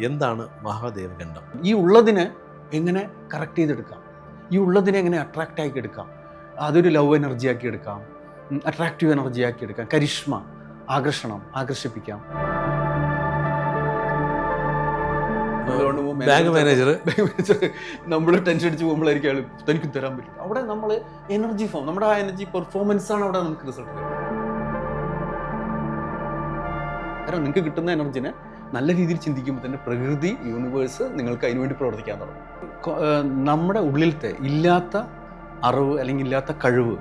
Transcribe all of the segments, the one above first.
എന്താണ് മഹാദേവഗണ്ഡം? ഈ ഉള്ളതിനെ എങ്ങനെ കറക്റ്റ് ചെയ്തെടുക്കാം, ഈ ഉള്ളതിനെ എങ്ങനെ അട്രാക്റ്റ് ആക്കി എടുക്കാം, അതൊരു ലവ് എനർജി ആക്കി എടുക്കാം, അട്രാക്റ്റീവ് എനർജി ആക്കി എടുക്കാം, കരിഷ്മ, ആകർഷണം, ആകർഷിപ്പിക്കാം. ബാങ്ക് മാനേജർ നമ്മൾ ടെൻഷൻ അടിച്ച് പോകുമ്പോഴായിരിക്കും അയാൾ തനിക്ക് തരാൻ പറ്റും. അവിടെ നമ്മൾ എനർജി ഫോം, നമ്മുടെ ആ എനർജി പെർഫോമൻസ് ആണ് അവിടെ നമുക്ക് റിസൾട്ട് തരുന്നത്. കാരണം നിങ്ങൾക്ക് കിട്ടുന്ന എനർജിനെ നല്ല രീതിയിൽ ചിന്തിക്കുമ്പോൾ തന്നെ പ്രകൃതി, യൂണിവേഴ്സ് നിങ്ങൾക്ക് അതിനുവേണ്ടി പ്രവർത്തിക്കാൻ തുടങ്ങും. നമ്മുടെ ഉള്ളിലത്തെ ഇല്ലാത്ത അറിവ് അല്ലെങ്കിൽ ഇല്ലാത്ത കഴിവ്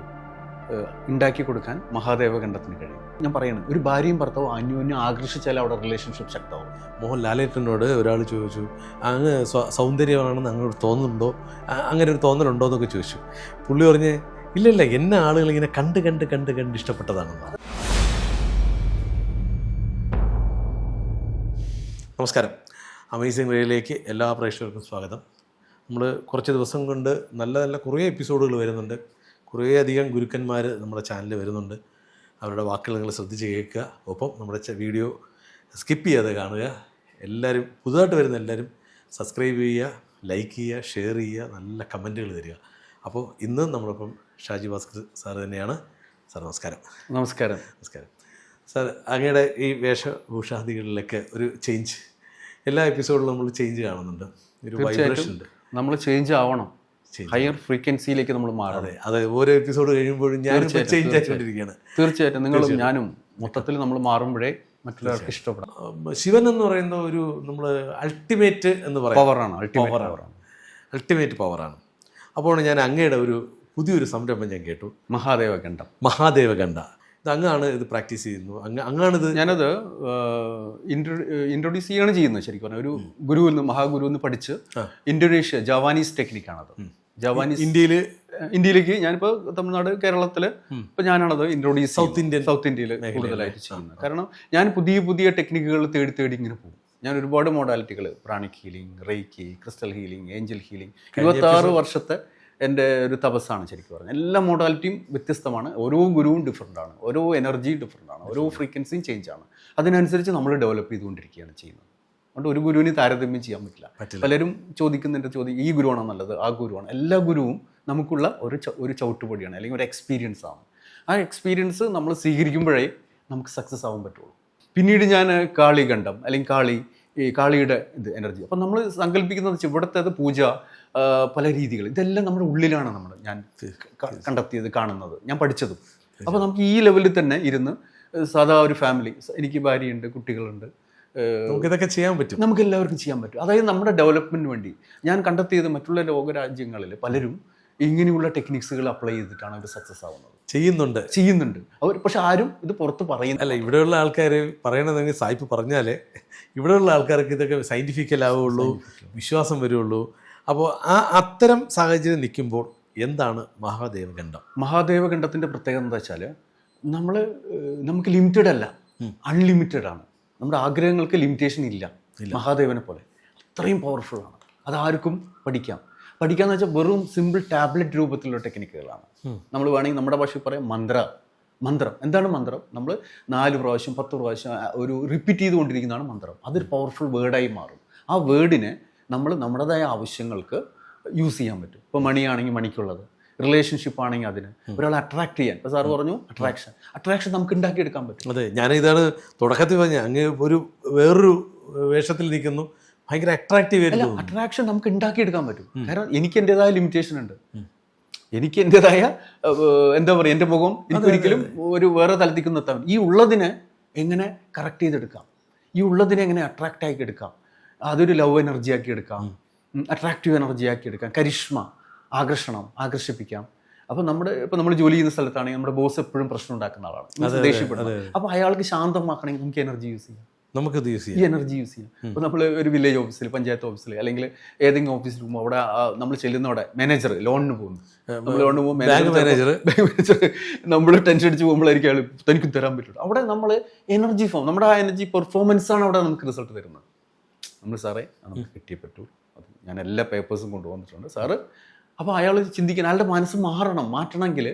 ഉണ്ടാക്കി കൊടുക്കാൻ മഹാദേവഗണ്ഡത്തിന് കഴിയും. ഞാൻ പറയുന്നത് ഒരു ഭാര്യയും ഭർത്താവും അന്യോന്യം ആകർഷിച്ചാൽ അവിടെ റിലേഷൻഷിപ്പ് ശക്തമാവും. മോഹൻ ലാലേട്ടനോട് ഒരാൾ ചോദിച്ചു, അങ്ങ് സൗന്ദര്യമാണെന്ന് അങ്ങനെ തോന്നുന്നുണ്ടോ, അങ്ങനെ ഒരു തോന്നലുണ്ടോ എന്നൊക്കെ ചോദിച്ചു. പുള്ളി പറഞ്ഞ് ഇല്ലല്ല, എന്നെ ആളുകൾ ഇങ്ങനെ കണ്ട് കണ്ട് കണ്ട് കണ്ട് ഇഷ്ടപ്പെട്ടതാണെന്ന്. നമസ്കാരം, അമേസിംഗ് വേയിലേക്ക് എല്ലാ പ്രേക്ഷകർക്കും സ്വാഗതം. നമ്മൾ കുറച്ച് ദിവസം കൊണ്ട് നല്ല നല്ല കുറേ എപ്പിസോഡുകൾ വരുന്നുണ്ട്. കുറേയധികം ഗുരുക്കന്മാർ നമ്മുടെ ചാനലിൽ വരുന്നുണ്ട്. അവരുടെ വാക്കുകൾ നിങ്ങൾ ശ്രദ്ധിച്ച് കേൾക്കുക. ഒപ്പം നമ്മുടെ വീഡിയോ സ്കിപ്പ് ചെയ്യാതെ കാണുക. എല്ലാവരും പുതുതായിട്ട് വരുന്ന എല്ലാവരും സബ്സ്ക്രൈബ് ചെയ്യുക, ലൈക്ക് ചെയ്യുക, ഷെയർ ചെയ്യുക, നല്ല കമൻറ്റുകൾ തരിക. അപ്പോൾ ഇന്ന് നമ്മളിപ്പം ഷാജി ഭാസ്കർ സാർ തന്നെയാണ്. സാർ നമസ്കാരം. നമസ്കാരം. നമസ്കാരം സാർ. അങ്ങയുടെ ഈ വേഷഭൂഷാദികളിലൊക്കെ ഒരു ചേഞ്ച്, എല്ലാ എപ്പിസോഡിലും നമ്മൾ ചേഞ്ച് കാണുന്നുണ്ട്. ഒരു വൈബ്രേഷൻ ഉണ്ട്. നമ്മൾ ചേഞ്ച് ആവണം, ഹയർ ഫ്രീക്വൻസിയിലേക്ക് നമ്മൾ മാറണം. അതെ, ഓരോ എപ്പിസോഡ് കഴിയുമ്പോഴും ഞാനും ചേഞ്ച് ആയിക്കൊണ്ടിരിക്കുകയാണ്. തീർച്ചയായിട്ടും നിങ്ങളും ഞാനും മൊത്തത്തിൽ നമ്മൾ മാറുമ്പോഴേ മറ്റുള്ളവർക്ക് ഇഷ്ടപ്പെടാം. ശിവൻ എന്ന് പറയുന്ന ഒരു നമ്മൾ അൾട്ടിമേറ്റ് എന്ന് പറയുന്നത് പവറാണ്, അൾട്ടിമേറ്റ് പവറാണ്. അപ്പോൾ ഞാൻ അങ്ങയുടെ ഒരു പുതിയൊരു സംരംഭം ഞാൻ കേട്ടു, മഹാദേവഗണ്ഡ. ഇത് അങ്ങാണ് ഇത് പ്രാക്ടീസ് ചെയ്യുന്നു, അങ്ങാണിത്. ഞാനത് ഇൻട്രൊഡ്യൂസ് ചെയ്യാണ് ചെയ്യുന്നത്. ശരിക്കും പറഞ്ഞാൽ ഒരു ഗുരുവിൽ നിന്ന്, മഹാഗുരുവിൽ നിന്ന് പഠിച്ച് ഇന്തോനേഷ്യ ജാവാനീസ് ടെക്നിക്കാണത്. ജാവാനീസ് ഇന്ത്യയിലേക്ക് ഞാനിപ്പോൾ തമിഴ്നാട്, കേരളത്തില് ഇപ്പൊ ഞാനാണത് ഇൻട്രൊഡ്യൂസ് സൗത്ത് ഇന്ത്യയിൽ കൂടുതലായിട്ട് ചെയ്യുന്നത്. കാരണം ഞാൻ പുതിയ പുതിയ ടെക്നിക്കുകൾ തേടി ഇങ്ങനെ പോകും. ഞാൻ ഒരുപാട് മോഡാലിറ്റികൾ, pranic healing, reiki, crystal healing, angel healing, 26 വർഷത്തെ എൻ്റെ ഒരു തപസ്സാണ് ശരിക്കും പറഞ്ഞാൽ. എല്ലാ മോഡാലിറ്റിയും വ്യത്യസ്തമാണ്, ഓരോ ഗുരുവും ഡിഫറെൻ്റ് ആണ്, ഓരോ എനർജി ഡിഫറെൻ്റ് ആണ്, ഓരോ ഫ്രീക്വൻസിയും ചേഞ്ച് ആണ്. അതിനനുസരിച്ച് നമ്മൾ ഡെവലപ്പ് ചെയ്തുകൊണ്ടിരിക്കുകയാണ് ചെയ്യുന്നത്. അതുകൊണ്ട് ഒരു ഗുരുവിനെ താരതമ്യം ചെയ്യാൻ പറ്റില്ല. പലരും ചോദിക്കുന്നതിൻ്റെ ചോദ്യം ഈ ഗുരുവാണോ നല്ലത്, ആ ഗുരുവാണ്. എല്ലാ ഗുരുവും നമുക്കുള്ള ഒരു ചവിട്ടുപടിയാണ്, അല്ലെങ്കിൽ ഒരു എക്സ്പീരിയൻസ് ആണ്. ആ എക്സ്പീരിയൻസ് നമ്മൾ സ്വീകരിക്കുമ്പോഴേ നമുക്ക് സക്സസ് ആവാൻ പറ്റുള്ളൂ. പിന്നീട് ഞാൻ കാളിഗണ്ഡം അല്ലെങ്കിൽ കാളിയുടെ ഇത് എനർജി. അപ്പം നമ്മൾ സങ്കല്പിക്കുന്നത് ഇവിടുത്തെ പൂജ, പല രീതികൾ, ഇതെല്ലാം നമ്മുടെ ഉള്ളിലാണ് ഞാൻ കണ്ടെത്തിയത്, കാണുന്നത്, ഞാൻ പഠിച്ചതും. അപ്പോൾ നമുക്ക് ഈ ലെവലിൽ തന്നെ ഇരുന്ന് സാധാ ഒരു ഫാമിലി, എനിക്ക് ഭാര്യയുണ്ട്, കുട്ടികളുണ്ട്, നമുക്കിതൊക്കെ ചെയ്യാൻ പറ്റും, നമുക്ക് എല്ലാവർക്കും ചെയ്യാൻ പറ്റും. അതായത് നമ്മുടെ ഡെവലപ്മെൻറ്റിന് വേണ്ടി ഞാൻ കണ്ടെത്തിയത് മറ്റുള്ള ലോകരാജ്യങ്ങളിൽ പലരും ഇങ്ങനെയുള്ള ടെക്നിക്സുകൾ അപ്ലൈ ചെയ്തിട്ടാണ് അവർ സക്സസ് ആവുന്നത്. ചെയ്യുന്നുണ്ട് അവർ. പക്ഷെ ആരും ഇത് പുറത്ത് പറയുന്നില്ല. അല്ല, ഇവിടെയുള്ള ആൾക്കാർ പറയണതെങ്കിൽ സായിപ്പ് പറഞ്ഞാലേ ഇവിടെയുള്ള ആൾക്കാർക്ക് ഇതൊക്കെ സയൻറ്റിഫിക്കലാവുള്ളൂ, വിശ്വാസം വരുള്ളൂ. അപ്പോൾ അത്തരം സാഹചര്യം നിൽക്കുമ്പോൾ എന്താണ് മഹാദേവഗണ്ഡത്തിൻ്റെ പ്രത്യേകത എന്താ വെച്ചാൽ നമുക്ക് ലിമിറ്റഡ് അല്ല, അൺലിമിറ്റഡ് ആണ്. നമ്മുടെ ആഗ്രഹങ്ങൾക്ക് ലിമിറ്റേഷൻ ഇല്ല. മഹാദേവനെ പോലെ അത്രയും പവർഫുൾ ആണ്. അതാർക്കും പഠിക്കാന്ന് വെച്ചാൽ വെറും സിമ്പിൾ ടാബ്ലറ്റ് രൂപത്തിലുള്ള ടെക്നിക്കുകളാണ്. നമ്മൾ വേണമെങ്കിൽ നമ്മുടെ ഭാഷയിൽ പറയാം മന്ത്രം. എന്താണ് മന്ത്രം? നമ്മൾ 4 പ്രാവശ്യം 10 പ്രാവശ്യം ഒരു റിപ്പീറ്റ് ചെയ്തുകൊണ്ടിരിക്കുന്നതാണ് മന്ത്രം. അതൊരു പവർഫുൾ വേർഡായി മാറും. ആ വേർഡിനെ നമ്മൾ നമ്മുടേതായ ആവശ്യങ്ങൾക്ക് യൂസ് ചെയ്യാൻ പറ്റും. ഇപ്പോൾ മണിയാണെങ്കിൽ മണിക്കുള്ളത്, റിലേഷൻഷിപ്പ് ആണെങ്കിൽ അതിന്, ഒരാളെ അട്രാക്ട് ചെയ്യാൻ. ഇപ്പോൾ സാറ് പറഞ്ഞു അട്രാക്ഷൻ നമുക്ക് ഉണ്ടാക്കിയെടുക്കാൻ പറ്റും. അതെ, ഞാനിതാണ് തുടക്കത്തിൽ പറഞ്ഞ അങ്ങ് വേറൊരു വേഷത്തിൽ നിൽക്കുന്നു, ഭയങ്കര അട്രാക്റ്റീവ്. അട്രാക്ഷൻ നമുക്ക് ഉണ്ടാക്കിയെടുക്കാൻ പറ്റും. കാരണം എനിക്ക് എൻ്റെതായ ലിമിറ്റേഷൻ ഉണ്ട്, എനിക്ക് എൻ്റെതായ എന്താ പറയുക, എൻ്റെ മുഖം എനിക്കൊരിക്കലും ഒരു വേറെ തലത്തേക്ക് നിർത്താൻ. ഈ ഉള്ളതിനെ എങ്ങനെ കറക്റ്റ് ചെയ്തെടുക്കാം, ഈ ഉള്ളതിനെ എങ്ങനെ അട്രാക്റ്റ് ആക്കി എടുക്കാം, അതൊരു ലവ് എനർജി ആക്കി എടുക്കാം, അട്രാക്റ്റീവ് എനർജി ആക്കി എടുക്കാം, കരിഷ്മ, ആകർഷണം, ആകർഷിപ്പിക്കാം. അപ്പോൾ നമ്മൾ ജോലി ചെയ്യുന്ന സ്ഥലത്താണെങ്കിൽ നമ്മുടെ ബോസ് എപ്പോഴും പ്രശ്നം ഉണ്ടാക്കുന്ന ആളാണ്, ദേഷ്യപ്പെടുന്നത്. അപ്പോൾ അയാൾക്ക് ശാന്തമാക്കണമെങ്കിൽ നമുക്ക് എനർജി യൂസ് ചെയ്യാം, ഈ എനർജി യൂസ് ചെയ്യാം. ഇപ്പോൾ നമ്മൾ ഒരു വില്ലേജ് ഓഫീസിൽ, പഞ്ചായത്ത് ഓഫീസിൽ, അല്ലെങ്കിൽ ഏതെങ്കിലും ഓഫീസിൽ പോകുമ്പോൾ അവിടെ നമ്മൾ ചെല്ലുന്നവിടെ മാനേജർ ലോണിന് പോകുന്നു, ബാങ്ക് മാനേജർ നമ്മൾ ടെൻഷൻ അടിച്ച് പോകുമ്പോഴായിരിക്കും അയാൾ തനിക്ക് തരാൻ പറ്റുള്ളൂ. അവിടെ നമ്മൾ എനർജി ഫോം, നമ്മുടെ ആ എനർജി പെർഫോമൻസ് ആണ് അവിടെ നമുക്ക് റിസൾട്ട് തരുന്നത്. നമ്മൾ സാറേ നമുക്ക് കിട്ടിയേ പറ്റൂ, ഞാൻ എല്ലാ പേപ്പേഴ്സും കൊണ്ടുവന്നിട്ടുണ്ട് സാറ്. അപ്പോൾ അയാൾ ചിന്തിക്കാൻ, അയാളുടെ മനസ്സ് മാറ്റണമെങ്കിൽ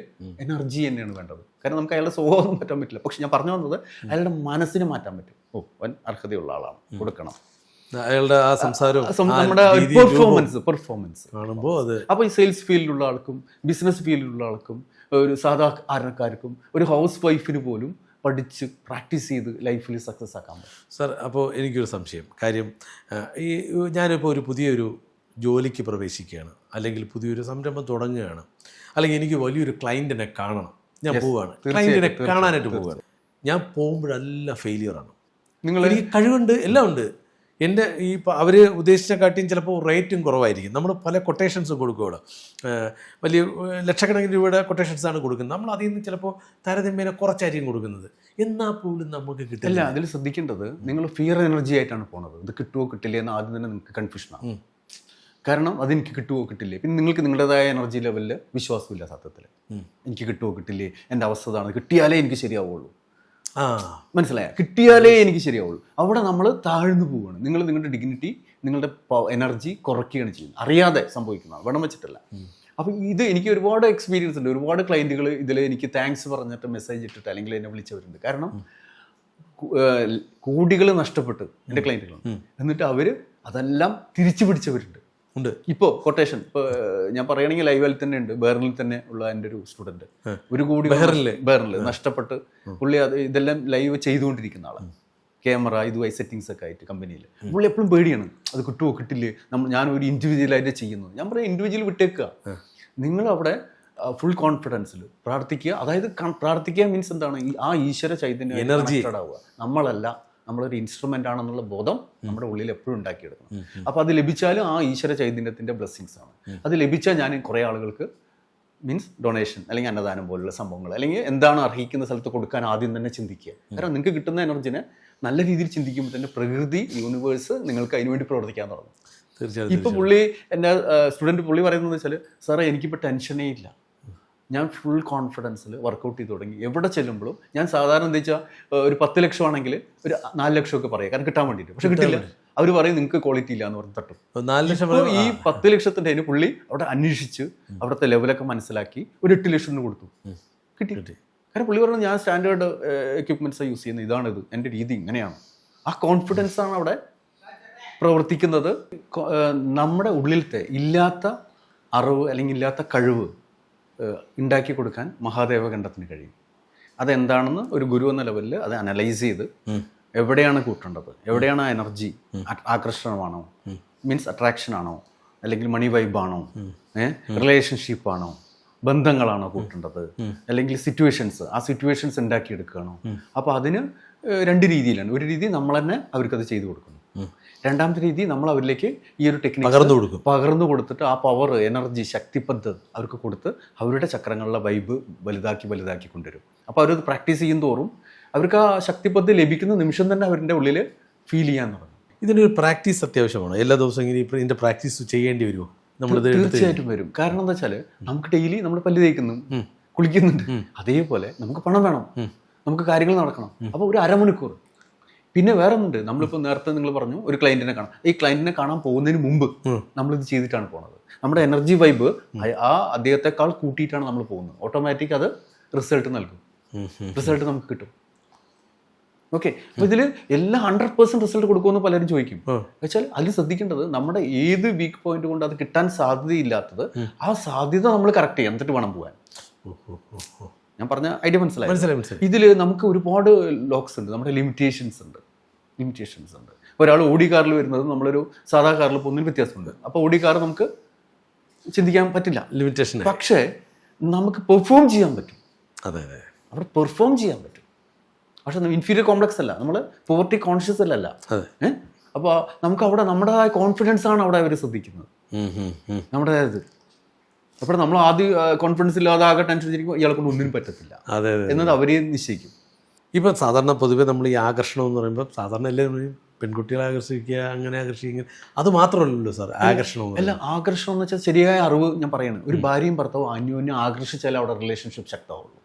എനർജി തന്നെയാണ് വേണ്ടത്. കാരണം നമുക്ക് അയാളുടെ സ്വഭാവം മാറ്റാൻ പറ്റില്ല. പക്ഷെ ഞാൻ പറഞ്ഞു വന്നത് അയാളുടെ മനസ്സിനെ മാറ്റാൻ പറ്റും. അവൻ അർഹതയുള്ള ആളാണ്, കൊടുക്കണം. അയാളുടെ ആ സംസാരവും നമ്മുടെ പെർഫോമൻസ് കാണുമ്പോൾ അത് അപ്പോൾ ഈ സെയിൽസ് ഫീൽഡിലുള്ള ആൾക്കും ബിസിനസ് ഫീൽഡിലുള്ള ആൾക്കും ഒരു സാധാരണക്കാർക്കും ഒരു ഹൗസ് വൈഫിന് പോലും പഠിച്ച് പ്രാക്ടീസ് ചെയ്ത് ലൈഫിൽ സക്സസ് ആക്കാൻ പറ്റും. സാർ, അപ്പോൾ എനിക്കൊരു സംശയം. കാര്യം ഈ ഞാനിപ്പോൾ ഒരു പുതിയൊരു ജോലിക്ക് പ്രവേശിക്കുകയാണ്, അല്ലെങ്കിൽ പുതിയൊരു സംരംഭം തുടങ്ങുകയാണ്, അല്ലെങ്കിൽ എനിക്ക് വലിയൊരു ക്ലയൻറ്റിനെ കാണണം, ഞാൻ പോവുകയാണ്, ക്ലയൻറ്റിനെ കാണാനായിട്ട് പോവുകയാണ്. ഞാൻ പോകുമ്പോഴെല്ലാം ഫെയിലിയറാണ്. എനിക്ക് കഴിവുണ്ട്, എല്ലാം ഉണ്ട്. എൻ്റെ ഈ അവർ ഉദ്ദേശിച്ച കാട്ടിയും ചിലപ്പോൾ റേറ്റും കുറവായിരിക്കും. നമ്മൾ പല കൊട്ടേഷൻസും കൊടുക്കും ഇവിടെ, വലിയ ലക്ഷക്കണക്കിന് രൂപയുടെ കൊട്ടേഷൻസാണ് കൊടുക്കുന്നത്. നമ്മൾ അതിൽ നിന്ന് ചിലപ്പോൾ താരതമ്യേന കുറച്ചായിരിക്കും കൊടുക്കുന്നത്. എന്നാൽ പോലും നമുക്ക് കിട്ടില്ല. അതിൽ ശ്രദ്ധിക്കേണ്ടത്, നിങ്ങൾ ഫിയർ എനർജി ആയിട്ടാണ് പോണത്. ഇത് കിട്ടുമോ കിട്ടില്ലേ എന്ന് ആദ്യം തന്നെ നിങ്ങൾക്ക് കൺഫ്യൂഷനാണ്. കാരണം അതെനിക്ക് കിട്ടുമോ കിട്ടില്ലേ, പിന്നെ നിങ്ങൾക്ക് നിങ്ങളുടേതായ എനർജി ലെവലിൽ വിശ്വാസമില്ല. സത്യത്തിൽ എനിക്ക് കിട്ടുമോ കിട്ടില്ലേ, എൻ്റെ അവസ്ഥ ഇതാണ്, കിട്ടിയാലേ എനിക്ക് ശരിയാവുള്ളൂ. മനസ്സിലായ, കിട്ടിയാലേ എനിക്ക് ശരിയാവുള്ളൂ. അവിടെ നമ്മൾ താഴ്ന്നു പോവുകയാണ്. നിങ്ങൾ നിങ്ങളുടെ ഡിഗ്നിറ്റി, നിങ്ങളുടെ എനർജി കുറയ്ക്കുകയാണ് ചെയ്യുന്നത്, അറിയാതെ സംഭവിക്കുന്നതാണ്, വേണം വെച്ചിട്ടല്ല. അപ്പം ഇത് എനിക്ക് ഒരുപാട് എക്സ്പീരിയൻസ് ഉണ്ട്. ഒരുപാട് ക്ലയൻറ്റുകൾ ഇതിൽ എനിക്ക് താങ്ക്സ് പറഞ്ഞിട്ട് മെസ്സേജ് ഇട്ടിട്ട് അല്ലെങ്കിൽ എന്നെ വിളിച്ചവരുണ്ട്. കാരണം കോടികൾ നഷ്ടപ്പെട്ട് എൻ്റെ ക്ലയൻറ്റുകൾ, എന്നിട്ട് അവർ അതെല്ലാം തിരിച്ചു പിടിച്ചവരുണ്ട് ഉണ്ട്. ഇപ്പോൾ കൊട്ടേഷൻ, ഇപ്പോൾ ഞാൻ പറയുകയാണെങ്കിൽ ലൈവിൽ തന്നെ ഉണ്ട്. ബെർലിൽ തന്നെ ഉള്ള എൻ്റെ ഒരു സ്റ്റുഡൻറ്റ്, 1 കോടി ബെർലിൽ നഷ്ടപ്പെട്ട് പുള്ളി അത് ഇതെല്ലാം ലൈവ് ചെയ്തുകൊണ്ടിരിക്കുന്ന ആളാണ്. ക്യാമറ ഇതുമായി സെറ്റിങ്സ് ഒക്കെ ആയിട്ട് കമ്പനിയിൽ. പുള്ളി എപ്പോഴും പേടിയാണ്, അത് കിട്ടുമോ കിട്ടില്ലേ, ഞാൻ ഒരു ഇൻഡിവിജ്വലായിട്ട് ചെയ്യുന്നത്. ഞാൻ പറയാം, ഇൻഡിവിജ്വൽ വിട്ടേക്കുക. നിങ്ങൾ അവിടെ ഫുൾ കോൺഫിഡൻസിൽ പ്രാർത്ഥിക്കുക. അതായത് പ്രാർത്ഥിക്കുക മീൻസ് എന്താണ്, ആ ഈശ്വര ചൈതന്യം എനർജി ആവുക. നമ്മളല്ല, നമ്മളൊരു ഇൻസ്ട്രുമെൻ്റ് ആണെന്നുള്ള ബോധം നമ്മുടെ ഉള്ളിൽ എപ്പോഴും ഉണ്ടാക്കിയെടുക്കണം. അപ്പോൾ അത് ലഭിച്ചാലും ആ ഈശ്വര ചൈതന്യത്തിൻ്റെ ബ്ലെസ്സിങ്സ് ആണ്. അത് ലഭിച്ചാൽ ഞാൻ കുറേ ആളുകൾക്ക് മീൻസ് ഡൊണേഷൻ അല്ലെങ്കിൽ അന്നദാനം പോലുള്ള സംഭവങ്ങൾ, അല്ലെങ്കിൽ എന്താണ് അർഹിക്കുന്ന സ്ഥലത്ത് കൊടുക്കാൻ ആദ്യം തന്നെ ചിന്തിക്കുക. കാരണം നിങ്ങൾക്ക് കിട്ടുന്ന എനർജിനെ നല്ല രീതിയിൽ ചിന്തിക്കുമ്പോൾ തന്നെ പ്രകൃതി, യൂണിവേഴ്സ് നിങ്ങൾക്ക് അതിനുവേണ്ടി പ്രവർത്തിക്കാൻ തുടങ്ങും. തീർച്ചയായും. ഇപ്പോൾ പുള്ളി എൻ്റെ സ്റ്റുഡൻറ്റ് പുള്ളി പറയുന്നത് വെച്ചാൽ, സാറേ എനിക്കിപ്പോൾ ടെൻഷനേ ഇല്ല, ഞാൻ ഫുൾ കോൺഫിഡൻസിൽ വർക്കൗട്ട് ചെയ്ത് തുടങ്ങി. എവിടെ ചെല്ലുമ്പോഴും ഞാൻ സാധാരണ എന്താ വെച്ചാൽ ഒരു 10 ലക്ഷം ആണെങ്കിൽ ഒരു 4 ലക്ഷമൊക്കെ പറയാം, കാരണം കിട്ടാൻ വേണ്ടിയിട്ട്. പക്ഷെ കിട്ടില്ല. അവർ പറയും നിങ്ങൾക്ക് ക്വാളിറ്റി ഇല്ല എന്ന് പറഞ്ഞ് തട്ടും. 4 ലക്ഷം ഈ 10 ലക്ഷത്തിൻ്റെ അതിന് പുള്ളി അവിടെ അന്വേഷിച്ച് അവിടുത്തെ ലെവലൊക്കെ മനസ്സിലാക്കി ഒരു 8 ലക്ഷം കൊടുത്തു. കിട്ടി. കാരണം പുള്ളി പറഞ്ഞു, ഞാൻ സ്റ്റാൻഡേർഡ് എക്യുപ്മെൻറ്റ്സാണ് യൂസ് ചെയ്യുന്നത്, ഇതാണിത്, എൻ്റെ രീതി ഇങ്ങനെയാണ്. ആ കോൺഫിഡൻസ് ആണ് അവിടെ പ്രവർത്തിക്കുന്നത്. നമ്മുടെ ഉള്ളിലത്തെ ഇല്ലാത്ത അറിവ് അല്ലെങ്കിൽ ഇല്ലാത്ത കഴിവ് ഉണ്ടാക്കി കൊടുക്കാൻ മഹാദേവഖണ്ഡത്തിന് കഴിയും. അതെന്താണെന്ന് ഒരു ഗുരു എന്ന ലെവലിൽ അത് അനലൈസ് ചെയ്ത് എവിടെയാണ് കൂട്ടേണ്ടത്, എവിടെയാണ് ആ എനർജി, ആകർഷണമാണോ, മീൻസ് അട്രാക്ഷൻ ആണോ, അല്ലെങ്കിൽ മണി വൈബാണോ, റിലേഷൻഷിപ്പാണോ, ബന്ധങ്ങളാണോ കൂട്ടേണ്ടത്, അല്ലെങ്കിൽ സിറ്റുവേഷൻസ്, ആ സിറ്റുവേഷൻസ് ഉണ്ടാക്കിയെടുക്കുകയാണോ. അപ്പോൾ അതിന് 2 രീതിയിലാണ്. ഒരു രീതി നമ്മൾ തന്നെ അവർക്കത് ചെയ്തു കൊടുക്കുന്നു. രണ്ടാമത്തെ രീതി നമ്മൾ അവരിലേക്ക് ഈ ഒരു ടെക്നിക്ക് പകർന്നു കൊടുത്തിട്ട് ആ പവർ, എനർജി, ശക്തിപദ്ധ അവർക്ക് കൊടുത്ത് അവരുടെ ചക്രങ്ങളിലെ വൈബ് വലുതാക്കി കൊണ്ടുവരും. അപ്പോൾ അവരത് പ്രാക്ടീസ് ചെയ്യും തോറും അവർക്ക് ആ ശക്തിപദ്ധ ലഭിക്കുന്ന നിമിഷം തന്നെ അവരുടെ ഉള്ളിൽ ഫീൽ ചെയ്യാൻ തുടങ്ങും. ഇതിനൊരു പ്രാക്ടീസ് അത്യാവശ്യമാണ്. എല്ലാ ദിവസവും ഇങ്ങനെ ഇതിൻ്റെ പ്രാക്ടീസ് ചെയ്യേണ്ടി വരുമോ? തീർച്ചയായിട്ടും വരും. കാരണം എന്താ വെച്ചാൽ നമുക്ക് ഡെയിലി നമ്മൾ പല്ല് തേക്കുന്നു, കുളിക്കുന്നുണ്ട്. അതേപോലെ നമുക്ക് പണം വേണം, നമുക്ക് കാര്യങ്ങൾ നടക്കണം. അപ്പോൾ ഒരു അരമണിക്കൂർ. പിന്നെ വേറെ ഒന്നുണ്ട്, നമ്മളിപ്പോൾ നേരത്തെ നിങ്ങൾ പറഞ്ഞു ഒരു ക്ലയൻറ്റിനെ കാണാം. ഈ ക്ലയൻറ്റിനെ കാണാൻ പോകുന്നതിന് മുമ്പ് നമ്മളിത് ചെയ്തിട്ടാണ് പോകുന്നത്. നമ്മുടെ എനർജി വൈബ് ആ അദ്ദേഹത്തെക്കാൾ കൂട്ടിയിട്ടാണ് നമ്മൾ പോകുന്നത്. ഓട്ടോമാറ്റിക് അത് റിസൾട്ട് നൽകും, റിസൾട്ട് നമുക്ക് കിട്ടും. ഓക്കെ. അപ്പോൾ ഇതിൽ എല്ലാം 100% റിസൾട്ട് കൊടുക്കുമെന്ന് പലരും ചോദിക്കും. വെച്ചാൽ അതിൽ ശ്രദ്ധിക്കേണ്ടത് നമ്മുടെ ഏത് വീക്ക് പോയിന്റ് കൊണ്ട് അത് കിട്ടാൻ സാധ്യതയില്ലാത്തത്, ആ സാധ്യത നമ്മൾ കറക്റ്റ് ചെയ്യാം, എന്നിട്ട് വേണം പോകാൻ. ഞാൻ പറഞ്ഞ ഐഡിയ മനസ്സിലായി. ഇതിൽ നമുക്ക് ഒരുപാട് ലോക്സ് ഉണ്ട്, നമ്മുടെ ലിമിറ്റേഷൻസ് ഉണ്ട്. ഒരാൾ ഓടി കാറിൽ വരുന്നത് നമ്മളൊരു സാധാ കാറിൽ പോകുന്നതിന് വ്യത്യാസമുണ്ട്. അപ്പോൾ ഓടി കാർ നമുക്ക് ചിന്തിക്കാൻ പറ്റില്ല, ലിമിറ്റേഷൻ. പക്ഷേ നമുക്ക് പെർഫോം ചെയ്യാൻ പറ്റും. അതെ, അവിടെ പെർഫോം ചെയ്യാൻ പറ്റും. പക്ഷെ ഇൻഫീരിയർ കോംപ്ലക്സ് അല്ല, നമ്മൾ പോവർട്ടി കോൺഷ്യസ് അല്ല. അപ്പോൾ നമുക്ക് അവിടെ നമ്മുടേതായ കോൺഫിഡൻസ് ആണ് അവിടെ അവർ ശ്രദ്ധിക്കുന്നത്, നമ്മുടേതായത്. അപ്പോൾ നമ്മൾ ആദ്യം കോൺഫിഡൻസ് ഇല്ലാതെ ആകെ ടെൻഷൻ ഇരിക്കും, ഇയാളെ കൊണ്ട് ഒന്നിനും പറ്റത്തില്ല എന്നത് അവരെ നിശ്ചയിക്കും. ഇപ്പം സാധാരണ പൊതുവെ നമ്മൾ ഈ ആകർഷണം എന്ന് പറയുമ്പോൾ സാധാരണ എല്ലാവരും പെൺകുട്ടികളെ ആകർഷിക്കുക, അങ്ങനെ ആകർഷിക്കുക, അത് മാത്രമല്ലല്ലോ സാർ ആകർഷണം. അല്ല, ആകർഷണം എന്ന് വെച്ചാൽ ശരിയായ അറിവ് ഞാൻ പറയാണ്. ഒരു ഭാര്യയും ഭർത്താവും അന്യോന്യം ആകർഷിച്ചാലേ അവിടെ റിലേഷൻഷിപ്പ് ശക്തമാവുള്ളൂ.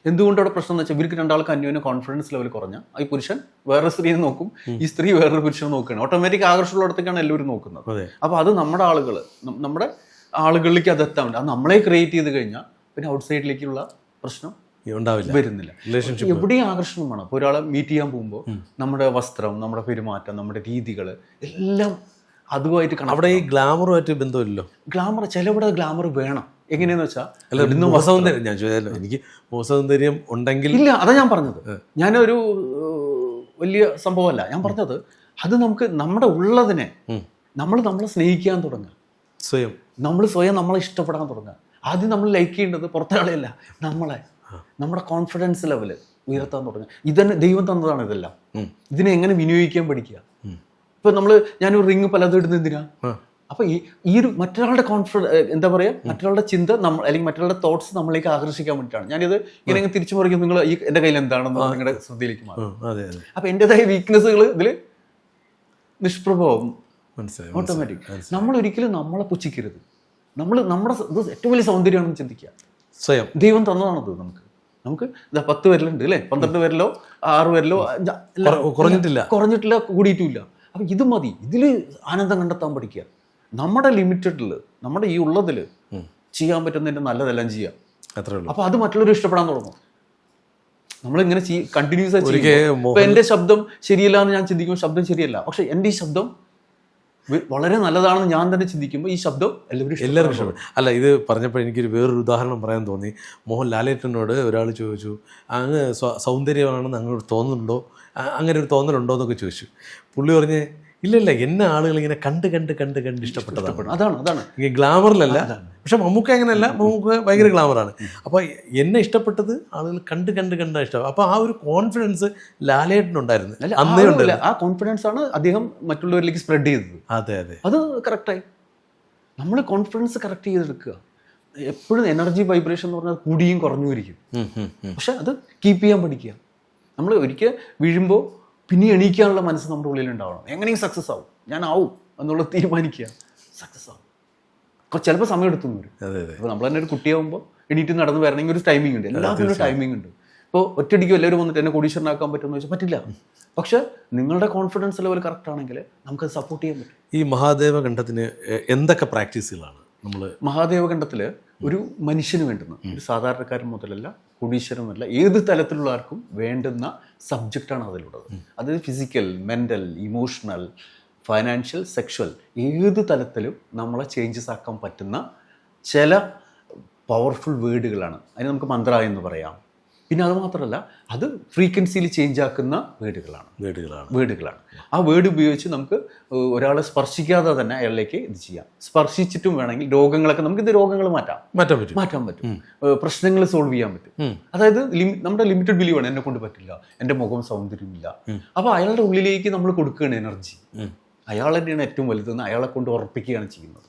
എന്തുകൊണ്ട് അവിടെ പ്രശ്നം എന്ന് വെച്ചാൽ ഇവർക്ക് രണ്ടാൾക്ക് അന്യോന്യം കോൺഫിഡൻസ് ലെവൽ കുറഞ്ഞാൽ ഈ പുരുഷൻ വേറൊരു സ്ത്രീയെ നോക്കും, ഈ സ്ത്രീ വേറൊരു പുരുഷനെ നോക്കുകയാണ്. ഓട്ടോമാറ്റിക് ആകർഷണമുള്ളടത്തേക്കാണ് എല്ലാവരും നോക്കുന്നത്. അപ്പോൾ അത് നമ്മുടെ ആളുകൾ, നമ്മുടെ ആളുകളിലേക്ക് അത് എത്താൻ വേണ്ടി അത് നമ്മളെ ക്രിയേറ്റ് ചെയ്ത് കഴിഞ്ഞാൽ പിന്നെ ഔട്ട് സൈഡിലേക്കുള്ള പ്രശ്നം ഉണ്ടാവില്ല, വരുന്നില്ല. റിലേഷൻഷിപ്പ് എവിടെയും ആകർഷണമാണ്. അപ്പോൾ ഒരാളെ മീറ്റ് ചെയ്യാൻ പോകുമ്പോൾ നമ്മുടെ വസ്ത്രം, നമ്മുടെ പെരുമാറ്റം, നമ്മുടെ രീതികൾ എല്ലാം അതുമായിട്ട് അവിടെ ഈ ഗ്ലാമറുമായിട്ട് ബന്ധമില്ലല്ലോ. ഗ്ലാമർ ചിലവിടെ ഗ്ലാമർ വേണം. എങ്ങനെയാന്ന് വെച്ചാൽ മുഖസൗന്ദര്യം, ഞാൻ ചോദിച്ചല്ലോ, എനിക്ക് മുഖസൗന്ദര്യം ഉണ്ടെങ്കിൽ ഇല്ല, അതാ ഞാൻ പറഞ്ഞത്. ഞാനൊരു വലിയ സംഭവമല്ല ഞാൻ പറഞ്ഞത്. അത് നമുക്ക് നമ്മുടെ ഉള്ളതിനെ നമ്മളെ സ്നേഹിക്കാൻ തുടങ്ങുക, നമ്മൾ സ്വയം നമ്മളെ ഇഷ്ടപ്പെടാൻ തുടങ്ങുക. ആദ്യം നമ്മൾ ലൈക്ക് ചെയ്യേണ്ടത് പുറത്താളെയല്ല, നമ്മുടെ കോൺഫിഡൻസ് ലെവല് ഉയർത്താൻ തുടങ്ങുക. ഇതന്നെ ദൈവം തന്നതാണ് ഇതെല്ലാം. ഇതിനെ എങ്ങനെ വിനിയോഗിക്കാൻ പഠിക്കുക. ഇപ്പൊ ഞാനൊരു റിങ് പലതും ഇടുന്ന എന്തിനാ? അപ്പൊ ഈ ഒരു മറ്റൊരാളുടെ എന്താ പറയാ, മറ്റൊരാളുടെ ചിന്ത അല്ലെങ്കിൽ മറ്റൊരാളുടെ തോട്ട്സ് നമ്മളിലേക്ക് ആകർഷിക്കാൻ വേണ്ടിയിട്ടാണ് ഞാനിത് ഇങ്ങനെ തിരിച്ചു മറിക്കും. നിങ്ങൾ എന്റെ കയ്യിൽ എന്താണെന്ന് നിങ്ങളുടെ ശ്രദ്ധയിലേക്ക് മാറും. അപ്പൊ എന്റേതായ വീക്ക്നെസ്സുകൾ ഇതിൽ നിഷ്പ്രഭമാവും, ഓട്ടോമാറ്റിക്. നമ്മൾ ഒരിക്കലും നമ്മളെ പുച്ഛിക്കരുത്. നമ്മുടെ ഏറ്റവും വലിയ സൗന്ദര്യമാണെന്ന് ചിന്തിക്കുക. സ്വയം ദൈവം തന്നതാണത് നമുക്ക് 10 വിരലുണ്ട് അല്ലേ, 12 വിരലോ 6 വിരലോ കുറഞ്ഞിട്ടില്ല, കൂടിയിട്ടുമില്ല. അപ്പൊ ഇത് മതി. ഇതിൽ ആനന്ദം കണ്ടെത്താൻ പഠിക്കുക. നമ്മുടെ ലിമിറ്റഡിൽ, നമ്മുടെ ഈ ഉള്ളതിൽ ചെയ്യാൻ പറ്റുന്നതിന്റെ നല്ലതെല്ലാം ചെയ്യാം. അത്രേ ഉള്ളൂ. അപ്പൊ അത് മറ്റുള്ളവർ ഇഷ്ടപ്പെടാൻ തുടങ്ങും. നമ്മളിങ്ങനെ കണ്ടിന്യൂസ് ആയി. ഇപ്പൊ എന്റെ ശബ്ദം ശരിയല്ല എന്ന് ഞാൻ ചിന്തിക്കുമ്പോൾ ശബ്ദം ശരിയല്ല, പക്ഷെ എന്റെ ഈ ശബ്ദം വളരെ നല്ലതാണെന്ന് ഞാൻ തന്നെ ചിന്തിക്കുമ്പോൾ ഈ ശബ്ദം എല്ലാവരും ഇഷ്ടപ്പെടും. അല്ല, ഇത് പറഞ്ഞപ്പോൾ എനിക്കൊരു വേറൊരു ഉദാഹരണം പറയാൻ തോന്നി. മോഹൻ ലാലേട്ടനോട് ഒരാൾ ചോദിച്ചു, അങ്ങ് സൗന്ദര്യമാണെന്ന് അങ്ങോട്ട് തോന്നുന്നുണ്ടോ, അങ്ങനെ ഒരു തോന്നലുണ്ടോ എന്നൊക്കെ ചോദിച്ചു. പുള്ളി പറഞ്ഞ് ഇല്ല, എന്നെ ആളുകൾ ഇങ്ങനെ കണ്ട് ഇഷ്ടപ്പെട്ടതാണ്. അതാണ് ഈ ഗ്ലാമറിലല്ല. പക്ഷെ മമ്മൂക്ക അങ്ങനെയല്ല, മമ്മൂക്ക ഭയങ്കര ഗ്ലാമറാണ്. അപ്പോൾ എന്നെ ഇഷ്ടപ്പെട്ടത് ആളുകൾ കണ്ടാണ് ഇഷ്ടം. അപ്പോൾ ആ ഒരു കോൺഫിഡൻസ് ലാലേട്ടനുണ്ടായിരുന്നു, അന്നേ ഉണ്ട്. ആ കോൺഫിഡൻസ് ആണ് അദ്ദേഹം മറ്റുള്ളവരിലേക്ക് സ്പ്രെഡ് ചെയ്തത്. അതെ, അത് കറക്റ്റായി. നമ്മൾ കോൺഫിഡൻസ് കറക്റ്റ് ചെയ്തെടുക്കുക. എപ്പോഴും എനർജി വൈബ്രേഷൻ എന്ന് പറഞ്ഞാൽ കൂടിയും കുറഞ്ഞു ഇരിക്കും. പക്ഷെ അത് കീപ്പ് ചെയ്യാൻ പഠിക്കുക. നമ്മൾ ഒരിക്കൽ വീഴുമ്പോൾ പിന്നെ എണീക്കാനുള്ള മനസ്സ് നമ്മുടെ ഉള്ളിൽ ഉണ്ടാവണം. എങ്ങനെയും സക്സസ് ആവും, ഞാൻ ആവും എന്നുള്ളത് തീരുമാനിക്കുക. സക്സസ് ആവും. ചിലപ്പോൾ സമയം എടുത്തു വരും. ഇപ്പോൾ നമ്മൾ തന്നെ ഒരു കുട്ടിയാകുമ്പോൾ എണീറ്റ് നടന്ന് വരണമെങ്കിൽ ഒരു ടൈമിംഗ് ഉണ്ട്. എല്ലാത്തിനും ഒരു ടൈമിംഗ് ഉണ്ട്. ഇപ്പോൾ ഒറ്റയടിക്കും എല്ലാവരും വന്നിട്ട് എന്നെ കോടീശ്വരനാക്കാൻ പറ്റുമെന്ന് വെച്ചാൽ പറ്റില്ല. പക്ഷെ നിങ്ങളുടെ കോൺഫിഡൻസ് ലെവൽ കറക്റ്റ് ആണെങ്കിൽ നമുക്കത് സപ്പോർട്ട് ചെയ്യാൻ പറ്റും. ഈ മഹാദേവഖണ്ഡത്തിന് എന്തൊക്കെ പ്രാക്ടീസുകളാണ് നമ്മൾ? മഹാദേവഖണ്ഡത്തിൽ ഒരു മനുഷ്യന് വേണ്ടുന്ന, ഒരു സാധാരണക്കാരൻ മുതലല്ല കോടീശ്വരനല്ല, ഏത് തലത്തിലുള്ള ആർക്കും വേണ്ടുന്ന സബ്ജക്റ്റാണ് അതിലുള്ളത്. അത് physical, mental, emotional, financial, sexual, ഏത് തലത്തിലും നമ്മളെ ചേഞ്ചസ് ആക്കാൻ പറ്റുന്ന ചില പവർഫുൾ വേർഡുകളാണ്. അതിന് നമുക്ക് മന്ത്ര എന്ന് പറയാം. പിന്നെ അത് മാത്രമല്ല, അത് ഫ്രീക്വൻസിയിൽ ചേഞ്ച് ആക്കുന്ന വേർഡുകളാണ്. ആ വേർഡ് ഉപയോഗിച്ച് നമുക്ക് ഒരാളെ സ്പർശിക്കാതെ തന്നെ അയാളിലേക്ക് ഇത് ചെയ്യാം. സ്പർശിച്ചിട്ടും വേണമെങ്കിൽ രോഗങ്ങളൊക്കെ നമുക്ക് രോഗങ്ങൾ മാറ്റാൻ പറ്റും. പ്രശ്നങ്ങൾ സോൾവ് ചെയ്യാൻ പറ്റും. അതായത് നമ്മുടെ ലിമിറ്റഡ് ബിലീവാണ്, എന്നെ കൊണ്ട് പറ്റില്ല, എൻ്റെ മുഖം സൗന്ദര്യമില്ല. അപ്പോൾ അയാളുടെ ഉള്ളിലേക്ക് നമ്മൾ കൊടുക്കുകയാണ് എനർജി. അയാൾ തന്നെയാണ് ഏറ്റവും വലുതെന്ന് അയാളെ കൊണ്ട് ഉറപ്പിക്കുകയാണ് ചെയ്യുന്നത്.